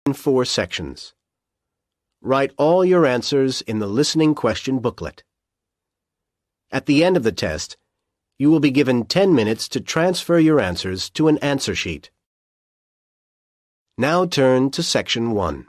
In 4 sections. Write all your answers in the listening question booklet. At the end of the test, you will be given 10 minutes to transfer your answers to an answer sheet. Now turn to Section 1.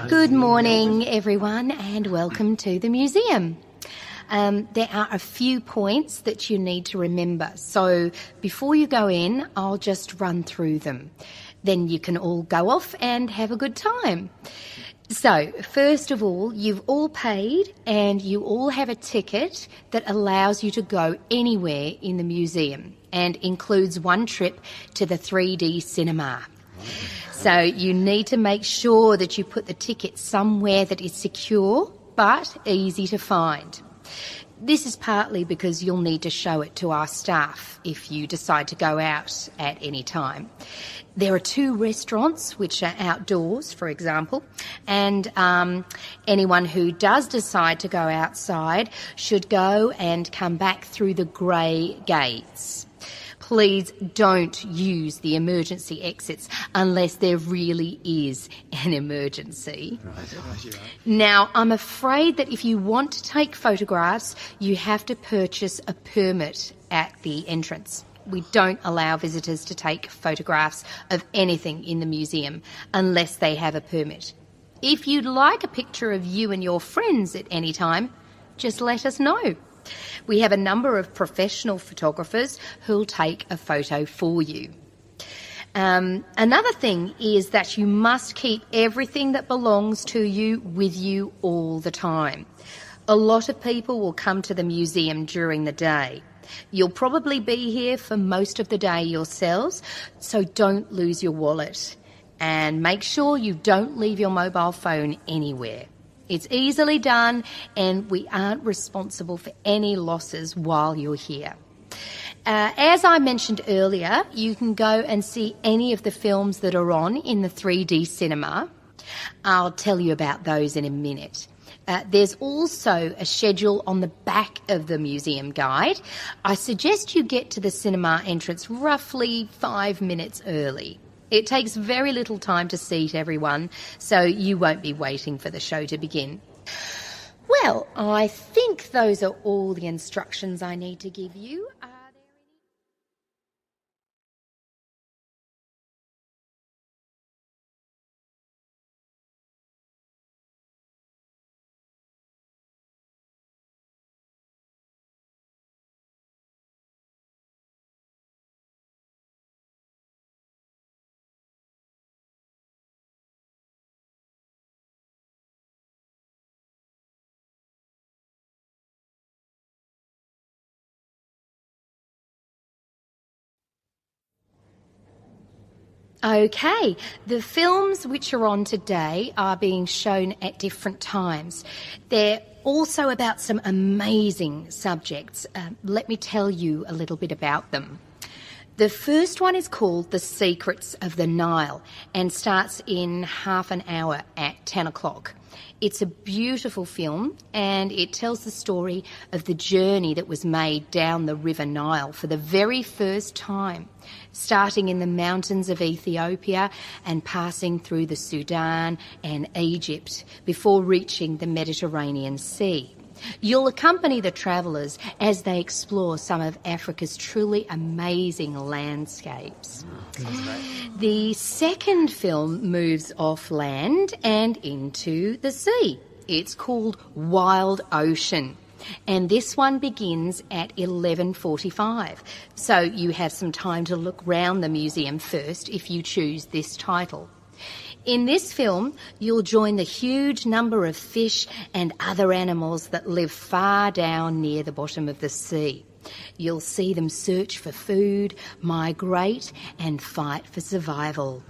Good morning, everyone, and welcome to the museum. There are a few points that you need to remember, so before you go in, I'll just run through them. Then you can all go off and have a good time. So, first of all, you've all paid and you all have a ticket that allows you to go anywhere in the museum and includes one trip to the 3D cinema. So you need to make sure that you put the ticket somewhere that is secure but easy to find. This is partly because you'll need to show it to our staff if you decide to go out at any time. There are 2 restaurants which are outdoors, for example, and anyone who does decide to go outside should go and come back through the grey gates. Please don't use the emergency exits unless there really is an emergency. Now, I'm afraid that if you want to take photographs, you have to purchase a permit at the entrance. We don't allow visitors to take photographs of anything in the museum unless they have a permit. If you'd like a picture of you and your friends at any time, just let us know. We have a number of professional photographers who'll take a photo for you. Another thing is that you must keep everything that belongs to you with you all the time. A lot of people will come to the museum during the day. You'll probably be here for most of the day yourselves, so don't lose your wallet. And make sure you don't leave your mobile phone anywhere. It's easily done, and we aren't responsible for any losses while you're here. As I mentioned earlier, you can go and see any of the films that are on in the 3D cinema. I'll tell you about those in a minute. There's also a schedule on the back of the museum guide. I suggest you get to the cinema entrance roughly 5 minutes early. It takes very little time to seat everyone, so you won't be waiting for the show to begin. Well, I think those are all the instructions I need to give you. Okay, the films which are on today are being shown at different times. They're also about some amazing subjects. Let me tell you a little bit about them. The first one is called The Secrets of the Nile and starts in half an hour at 10 o'clock. It's a beautiful film and it tells the story of the journey that was made down the River Nile for the very first time, starting in the mountains of Ethiopia and passing through the Sudan and Egypt before reaching the Mediterranean Sea. You'll accompany the travellers as they explore some of Africa's truly amazing landscapes. The second film moves off land and into the sea. It's called Wild Ocean, and this one begins at 11:45. So you have some time to look round the museum first if you choose this title. In this film, you'll join the huge number of fish and other animals that live far down near the bottom of the sea. You'll see them search for food, migrate, and fight for survival.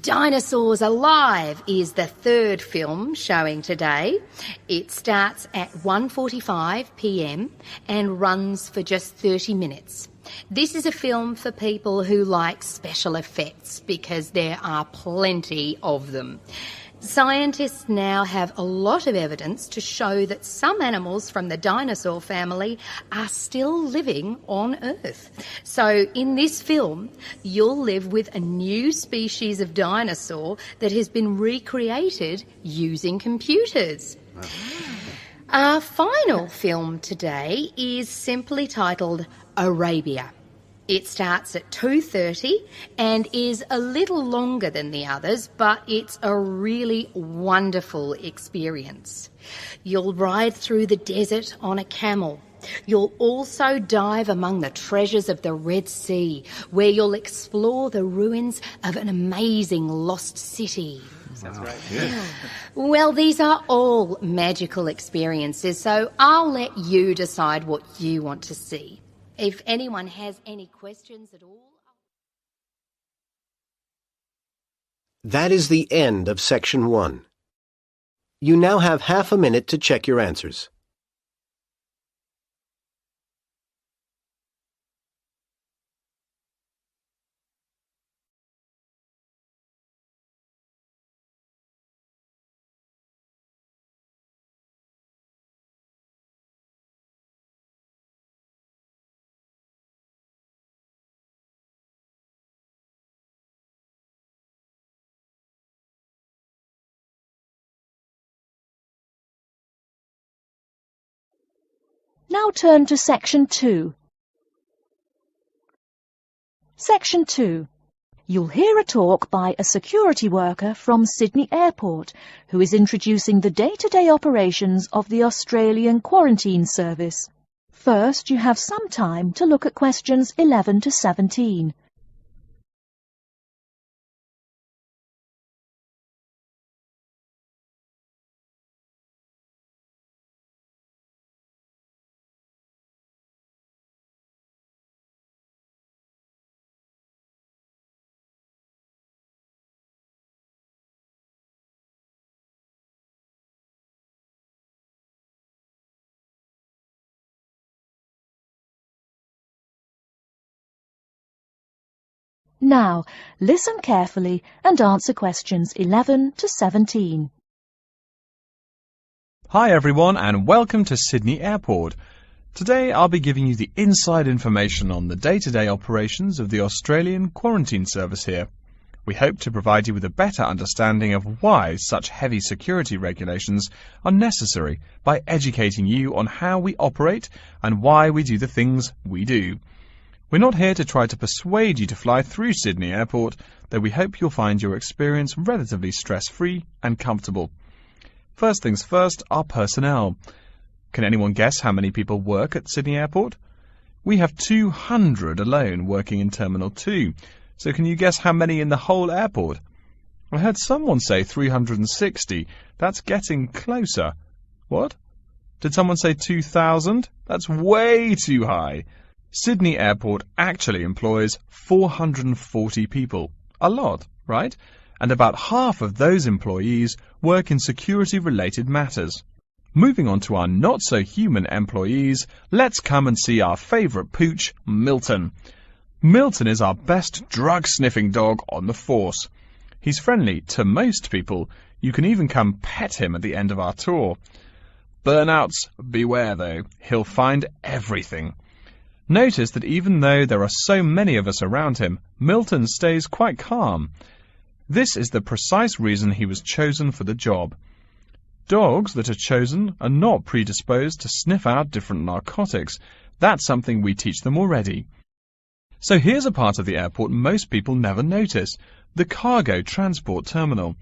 Dinosaurs Alive is the third film showing today. It starts at 1:45 p.m. and runs for just 30 minutes. This is a film for people who like special effects because there are plenty of them. Scientists now have a lot of evidence to show that some animals from the dinosaur family are still living on Earth. So in this film, you'll live with a new species of dinosaur that has been recreated using computers. Our final film today is simply titled Arabia. It starts at 2:30 and is a little longer than the others, but it's a really wonderful experience. You'll ride through the desert on a camel. You'll also dive among the treasures of the Red Sea, where you'll explore the ruins of an amazing lost city. Sounds great. Yeah. Well, these are all magical experiences, so I'll let you decide what you want to see. If anyone has any questions at all... That is the end of Section 1. You now have half a minute to check your answers. Now turn to Section 2. Section 2. You'll hear a talk by a security worker from Sydney Airport who is introducing the day-to-day operations of the Australian Quarantine Service. First, you have some time to look at questions 11 to 17. Now, listen carefully and answer questions 11 to 17. Hi everyone and welcome to Sydney Airport. Today I'll be giving you the inside information on the day-to-day operations of the Australian Quarantine Service here. We hope to provide you with a better understanding of why such heavy security regulations are necessary by educating you on how we operate and why we do the things we do. We're not here to try to persuade you to fly through Sydney Airport, though we hope you'll find your experience relatively stress-free and comfortable. First things first, our personnel. Can anyone guess how many people work at Sydney Airport? We have 200 alone working in Terminal 2, so can you guess how many in the whole airport? I heard someone say 360. That's getting closer. What? Did someone say 2,000? That's way too high. Sydney Airport actually employs 440 people. A lot, right? And about half of those employees work in security-related matters. Moving on to our not-so-human employees, let's come and see our favourite pooch, Milton. Milton is our best drug-sniffing dog on the force. He's friendly to most people. You can even come pet him at the end of our tour. Burnouts, beware though. He'll find everything. Notice that even though there are so many of us around him, Milton stays quite calm. This is the precise reason he was chosen for the job. Dogs that are chosen are not predisposed to sniff out different narcotics. That's something we teach them already. So here's a part of the airport most people never notice, the cargo transport terminal.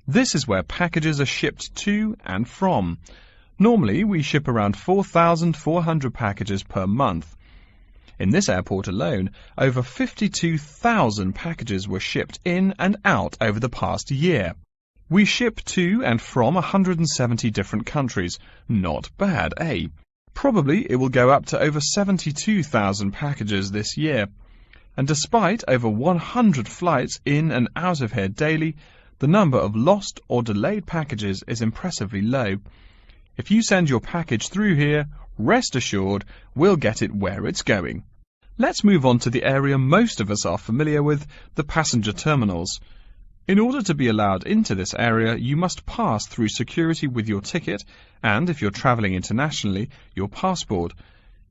This is where packages are shipped to and from. Normally, we ship around 4,400 packages per month. In this airport alone, over 52,000 packages were shipped in and out over the past year. We ship to and from 170 different countries. Not bad, eh? Probably it will go up to over 72,000 packages this year. And despite over 100 flights in and out of here daily, the number of lost or delayed packages is impressively low. If you send your package through here, rest assured we'll get it where it's going. Let's move on to the area most of us are familiar with, the passenger terminals. In order to be allowed into this area, you must pass through security with your ticket and, if you're travelling internationally, your passport.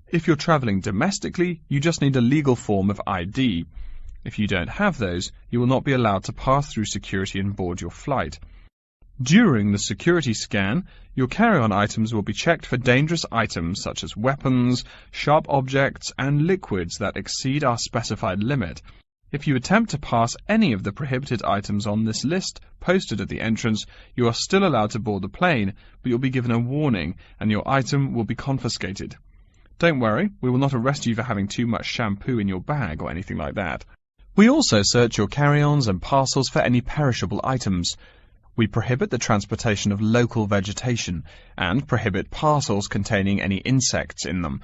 If you're travelling domestically, you just need a legal form of ID. If you don't have those, you will not be allowed to pass through security and board your flight. During the security scan, your carry-on items will be checked for dangerous items such as weapons, sharp objects, and liquids that exceed our specified limit. If you attempt to pass any of the prohibited items on this list posted at the entrance, you are still allowed to board the plane, but you'll be given a warning and your item will be confiscated. Don't worry, we will not arrest you for having too much shampoo in your bag or anything like that. We also search your carry-ons and parcels for any perishable items. We prohibit the transportation of local vegetation and prohibit parcels containing any insects in them.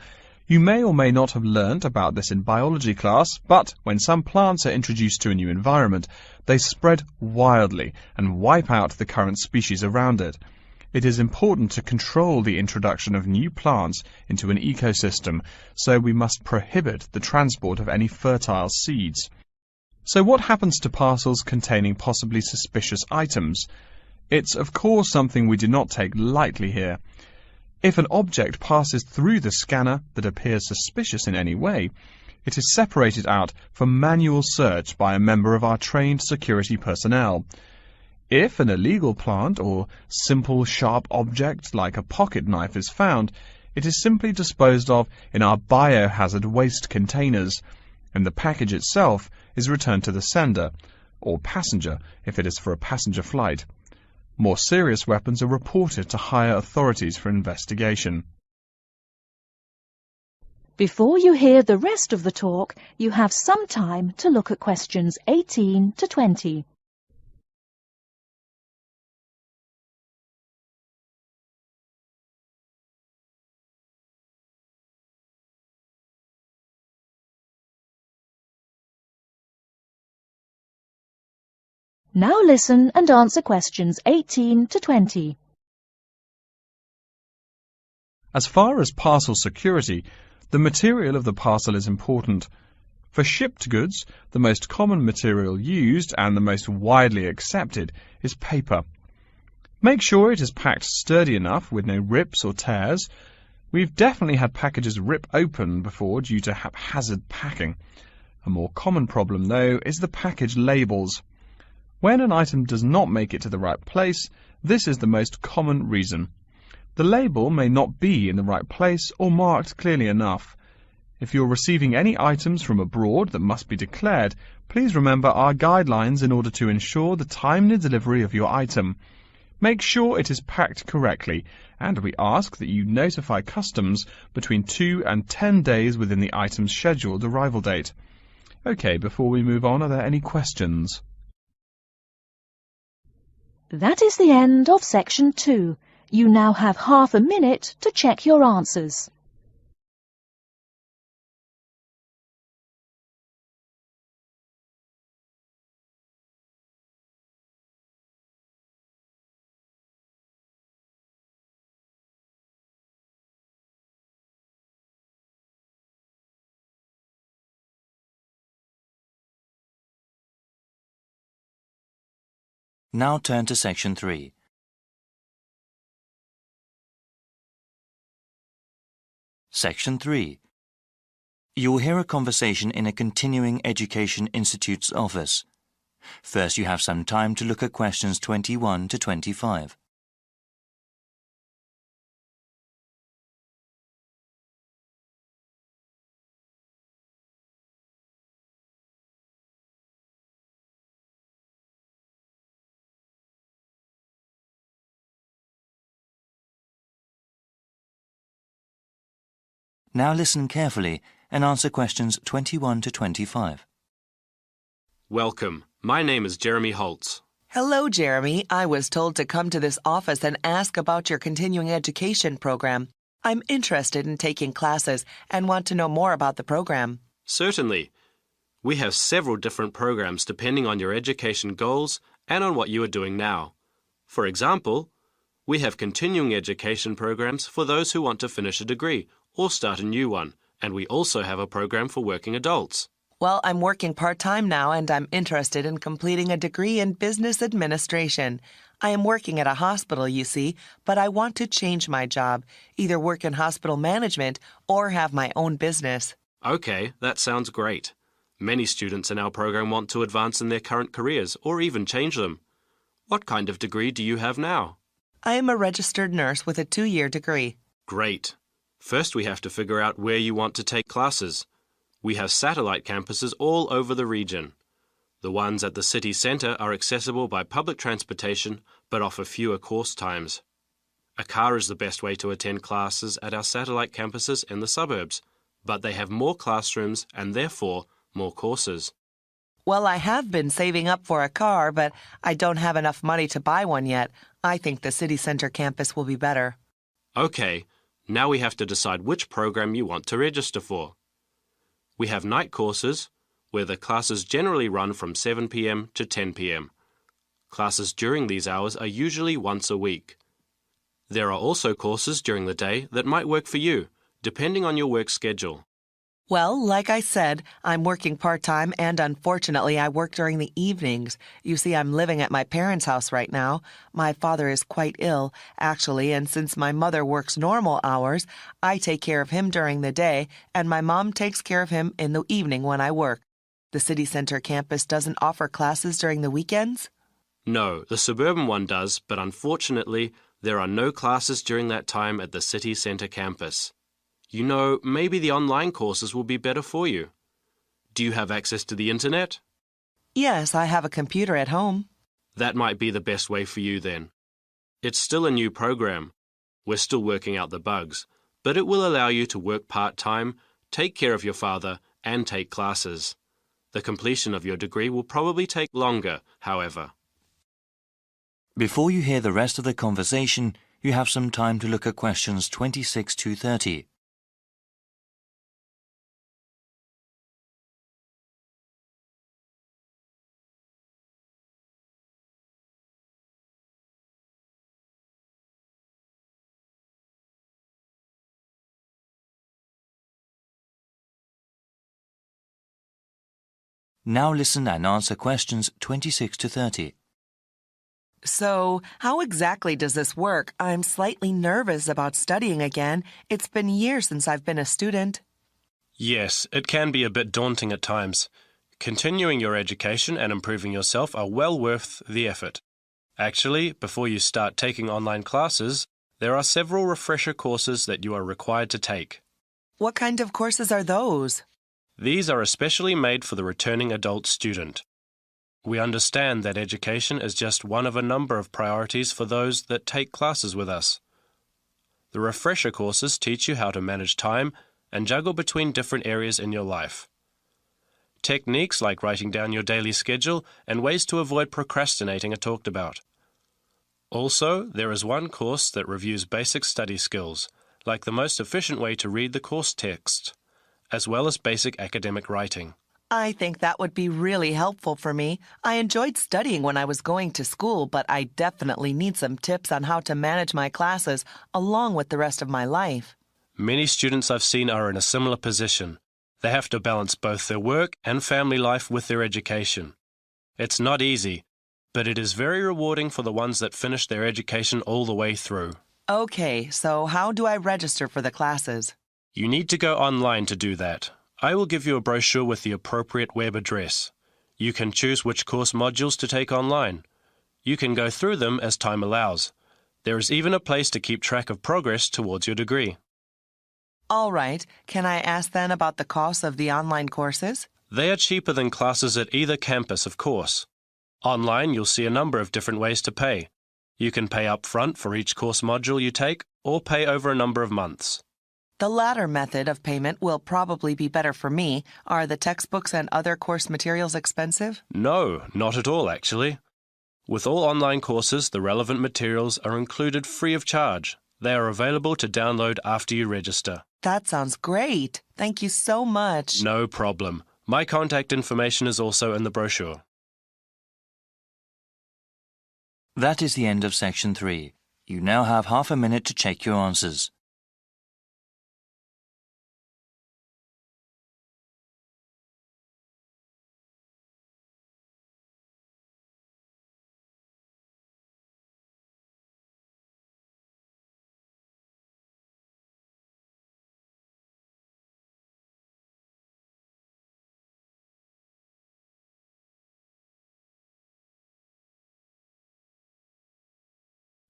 You may or may not have learnt about this in biology class, but when some plants are introduced to a new environment, they spread wildly and wipe out the current species around it. It is important to control the introduction of new plants into an ecosystem, so we must prohibit the transport of any fertile seeds. So what happens to parcels containing possibly suspicious items? It's of course something we do not take lightly here. If an object passes through the scanner that appears suspicious in any way, it is separated out for manual search by a member of our trained security personnel. If an illegal plant or simple sharp object like a pocket knife is found, it is simply disposed of in our biohazard waste containers, and the package itself is returned to the sender, or passenger if it is for a passenger flight. More serious weapons are reported to higher authorities for investigation. Before you hear the rest of the talk, you have some time to look at questions 18 to 20. Now listen and answer questions 18 to 20. As far as parcel security, the material of the parcel is important. For shipped goods, the most common material used and the most widely accepted is paper. Make sure it is packed sturdy enough with no rips or tears. We've definitely had packages rip open before due to haphazard packing. A more common problem, though, is the package labels. When an item does not make it to the right place, this is the most common reason. The label may not be in the right place or marked clearly enough. If you're receiving any items from abroad that must be declared, please remember our guidelines in order to ensure the timely delivery of your item. Make sure it is packed correctly, and we ask that you notify customs between 2 and 10 days within the item's scheduled arrival date. OK, before we move on, are there any questions? That is the end of section 2. You now have half a minute to check your answers. Now turn to section 3. Section 3. You will hear a conversation in a continuing education institute's office. First, you have some time to look at questions 21 to 25. Now listen carefully and answer questions 21 to 25. Welcome. My name is Jeremy Holtz. Hello, Jeremy. I was told to come to this office and ask about your continuing education program. I'm interested in taking classes and want to know more about the program. Certainly. We have several different programs depending on your education goals and on what you are doing now. For example, we have continuing education programs for those who want to finish a degree or start a new one, and we also have a program for working adults. Well, I'm working part-time now and I'm interested in completing a degree in business administration. I am working at a hospital, you see, but I want to change my job, either work in hospital management or have my own business. Okay, that sounds great. Many students in our program want to advance in their current careers or even change them. What kind of degree do you have now? I am a registered nurse with a 2-year degree. Great. First, we have to figure out where you want to take classes. We have satellite campuses all over the region. The ones at the city centre are accessible by public transportation but offer fewer course times. A car is the best way to attend classes at our satellite campuses in the suburbs, but they have more classrooms and therefore more courses. Well, I have been saving up for a car, but I don't have enough money to buy one yet. I think the city centre campus will be better. Okay, now we have to decide which program you want to register for. We have night courses, where the classes generally run from 7 p.m. to 10 p.m. Classes during these hours are usually once a week. There are also courses during the day that might work for you, depending on your work schedule. Well, like I said, I'm working part-time and unfortunately I work during the evenings. You see, I'm living at my parents' house right now. My father is quite ill, actually, and since my mother works normal hours, I take care of him during the day and my mom takes care of him in the evening when I work. The city center campus doesn't offer classes during the weekends? No, the suburban one does, but unfortunately, there are no classes during that time at the city centre campus. You know, maybe the online courses will be better for you. Do you have access to the internet? Yes, I have a computer at home. That might be the best way for you then. It's still a new program. We're still working out the bugs, but it will allow you to work part-time, take care of your father, and take classes. The completion of your degree will probably take longer, however. Before you hear the rest of the conversation, you have some time to look at questions 26 to 30. Now listen and answer questions 26 to 30. So, how exactly does this work? I'm slightly nervous about studying again. It's been years since I've been a student. Yes, it can be a bit daunting at times. Continuing your education and improving yourself are well worth the effort. Actually, before you start taking online classes, there are several refresher courses that you are required to take. What kind of courses are those? These are especially made for the returning adult student. We understand that education is just one of a number of priorities for those that take classes with us. The refresher courses teach you how to manage time and juggle between different areas in your life. Techniques like writing down your daily schedule and ways to avoid procrastinating are talked about. Also, there is one course that reviews basic study skills, like the most efficient way to read the course text, as well as basic academic writing. I think that would be really helpful for me. I enjoyed studying when I was going to school, but I definitely need some tips on how to manage my classes along with the rest of my life. Many students I've seen are in a similar position. They have to balance both their work and family life with their education. It's not easy, but it is very rewarding for the ones that finish their education all the way through. Okay, so how do I register for the classes? You need to go online to do that. I will give you a brochure with the appropriate web address. You can choose which course modules to take online. You can go through them as time allows. There is even a place to keep track of progress towards your degree. All right. Can I ask then about the cost of the online courses? They are cheaper than classes at either campus, of course. Online, you'll see a number of different ways to pay. You can pay up front for each course module you take, or pay over a number of months. The latter method of payment will probably be better for me. Are the textbooks and other course materials expensive? No, not at all, actually. With all online courses, the relevant materials are included free of charge. They are available to download after you register. That sounds great. Thank you so much. No problem. My contact information is also in the brochure. That is the end of section 3. You now have half a minute to check your answers.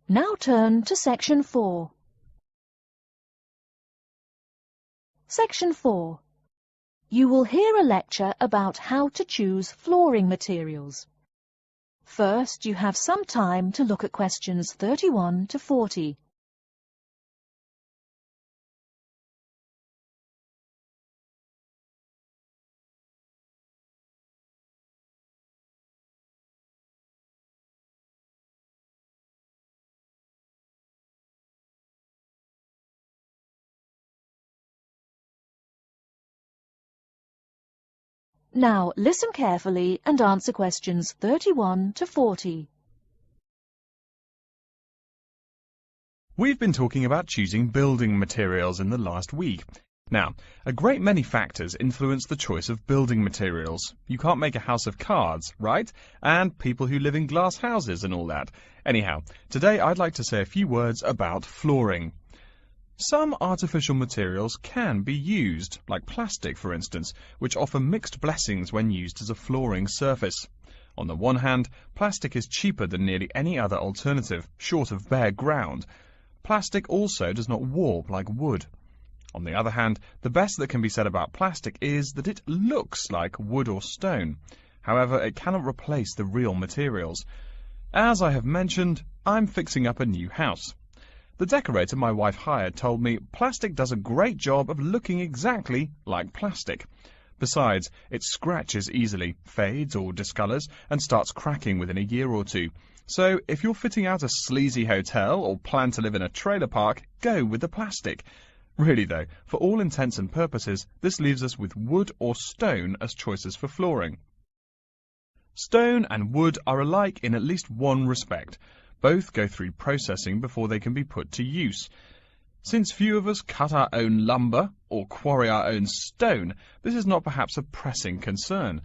Now turn to Section 4. Section 4. You will hear a lecture about how to choose flooring materials. First, you have some time to look at questions 31 to 40. Now listen carefully and answer questions 31 to 40. We've been talking about choosing building materials in the last week. Now, a great many factors influence the choice of building materials. You can't make a house of cards, right? And people who live in glass houses and all that. Anyhow, today I'd like to say a few words about flooring. Some artificial materials can be used, like plastic for instance, which offer mixed blessings when used as a flooring surface. On the one hand, plastic is cheaper than nearly any other alternative, short of bare ground. Plastic also does not warp like wood. On the other hand, the best that can be said about plastic is that it looks like wood or stone. However, it cannot replace the real materials. As I have mentioned, I'm fixing up a new house. The decorator my wife hired told me plastic does a great job of looking exactly like plastic. Besides, it scratches easily, fades or discolors, and starts cracking within a year or two. So, if you're fitting out a sleazy hotel or plan to live in a trailer park, go with the plastic. Really though, for all intents and purposes, this leaves us with wood or stone as choices for flooring. Stone and wood are alike in at least one respect. Both go through processing before they can be put to use. Since few of us cut our own lumber or quarry our own stone, this is not perhaps a pressing concern.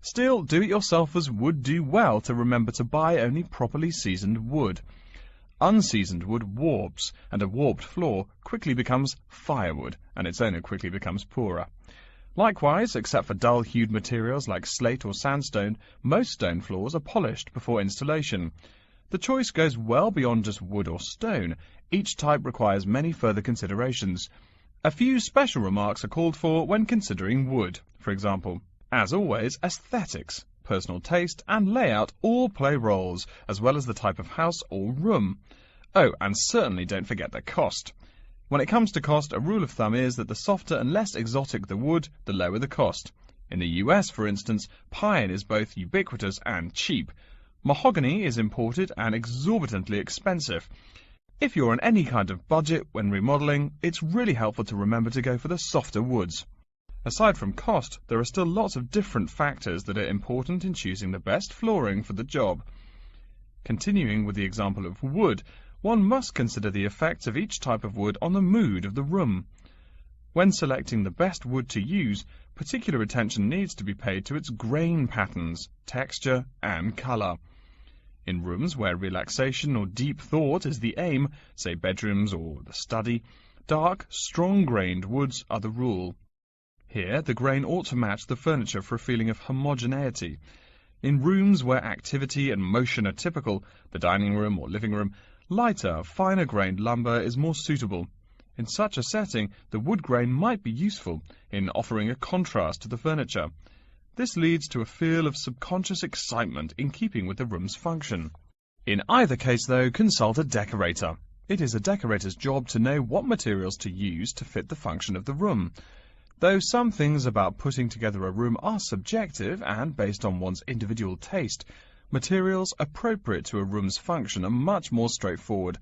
Still, do-it-yourselfers would do well to remember to buy only properly seasoned wood. Unseasoned wood warps, and a warped floor quickly becomes firewood, and its owner quickly becomes poorer. Likewise, except for dull-hued materials like slate or sandstone, most stone floors are polished before installation. The choice goes well beyond just wood or stone. Each type requires many further considerations. A few special remarks are called for when considering wood. For example, as always, aesthetics, personal taste and layout all play roles, as well as the type of house or room. Oh, and certainly don't forget the cost. When it comes to cost, a rule of thumb is that the softer and less exotic the wood, the lower the cost. In the US, for instance, pine is both ubiquitous and cheap. Mahogany is imported and exorbitantly expensive. If you're on any kind of budget when remodeling, it's really helpful to remember to go for the softer woods. Aside from cost, there are still lots of different factors that are important in choosing the best flooring for the job. Continuing with the example of wood, one must consider the effects of each type of wood on the mood of the room. When selecting the best wood to use, particular attention needs to be paid to its grain patterns, texture and colour. In rooms where relaxation or deep thought is the aim, say bedrooms or the study, dark, strong-grained woods are the rule. Here, the grain ought to match the furniture for a feeling of homogeneity. In rooms where activity and motion are typical, the dining room or living room, lighter, finer-grained lumber is more suitable. In such a setting, the wood grain might be useful in offering a contrast to the furniture. This leads to a feel of subconscious excitement in keeping with the room's function. In either case, though, consult a decorator. It is a decorator's job to know what materials to use to fit the function of the room. Though some things about putting together a room are subjective and based on one's individual taste, materials appropriate to a room's function are much more straightforward.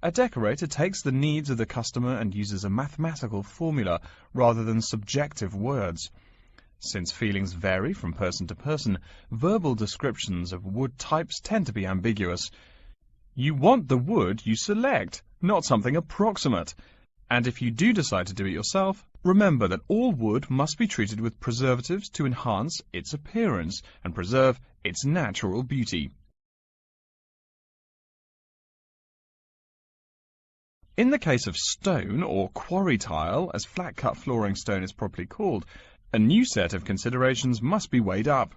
A decorator takes the needs of the customer and uses a mathematical formula rather than subjective words. Since feelings vary from person to person, verbal descriptions of wood types tend to be ambiguous. You want the wood you select, not something approximate. And if you do decide to do it yourself, remember that all wood must be treated with preservatives to enhance its appearance and preserve its natural beauty. In the case of stone, or quarry tile, as flat-cut flooring stone is properly called, a new set of considerations must be weighed up.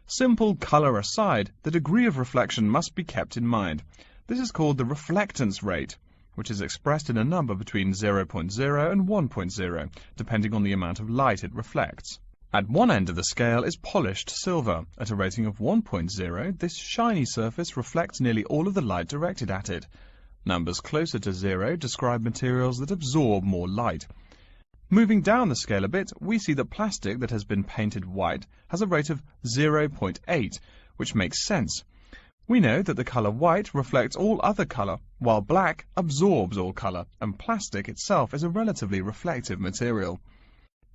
Simple colour aside, the degree of reflection must be kept in mind. This is called the reflectance rate, which is expressed in a number between 0.0 and 1.0, depending on the amount of light it reflects. At one end of the scale is polished silver. At a rating of 1.0, this shiny surface reflects nearly all of the light directed at it. Numbers closer to 0 describe materials that absorb more light. Moving down the scale a bit, we see that plastic that has been painted white has a rate of 0.8, which makes sense. We know that the colour white reflects all other colour, while black absorbs all colour, and plastic itself is a relatively reflective material.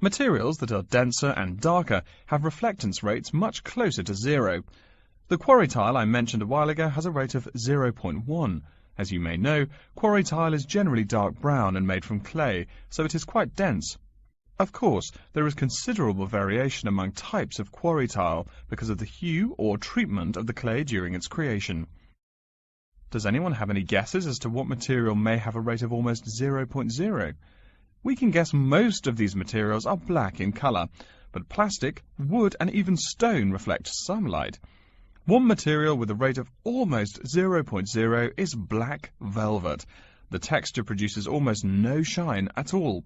Materials that are denser and darker have reflectance rates much closer to 0. The quarry tile I mentioned a while ago has a rate of 0.1. As you may know, quarry tile is generally dark brown and made from clay, so it is quite dense. Of course, there is considerable variation among types of quarry tile because of the hue or treatment of the clay during its creation. Does anyone have any guesses as to what material may have a rate of almost 0.0? We can guess most of these materials are black in colour, but plastic, wood and even stone reflect some light. One material with a rate of almost 0.0 is black velvet. The texture produces almost no shine at all.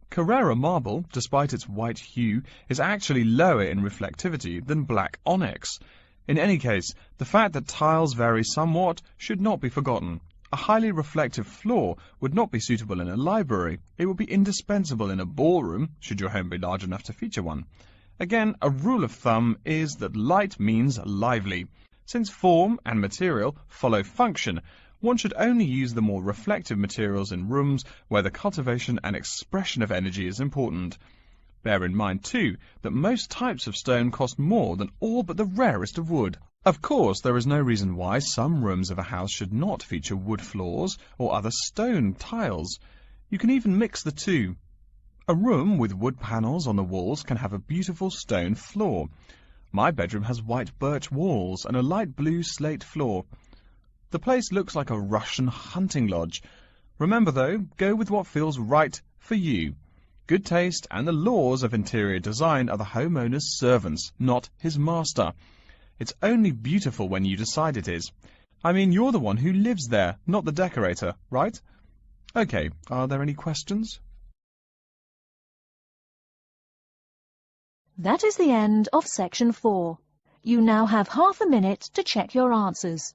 Carrara marble, despite its white hue, is actually lower in reflectivity than black onyx. In any case, the fact that tiles vary somewhat should not be forgotten. A highly reflective floor would not be suitable in a library. It would be indispensable in a ballroom, should your home be large enough to feature one. Again, a rule of thumb is that light means lively. Since form and material follow function, one should only use the more reflective materials in rooms where the cultivation and expression of energy is important. Bear in mind, too, that most types of stone cost more than all but the rarest of wood. Of course, there is no reason why some rooms of a house should not feature wood floors or other stone tiles. You can even mix the two. A room with wood panels on the walls can have a beautiful stone floor. My bedroom has white birch walls and a light blue slate floor. The place looks like a Russian hunting lodge. Remember though, go with what feels right for you. Good taste and the laws of interior design are the homeowner's servants, not his master. It's only beautiful when you decide it is. I mean, you're the one who lives there, not the decorator, right? Okay, are there any questions? That is the end of section 4. You now have half a minute to check your answers.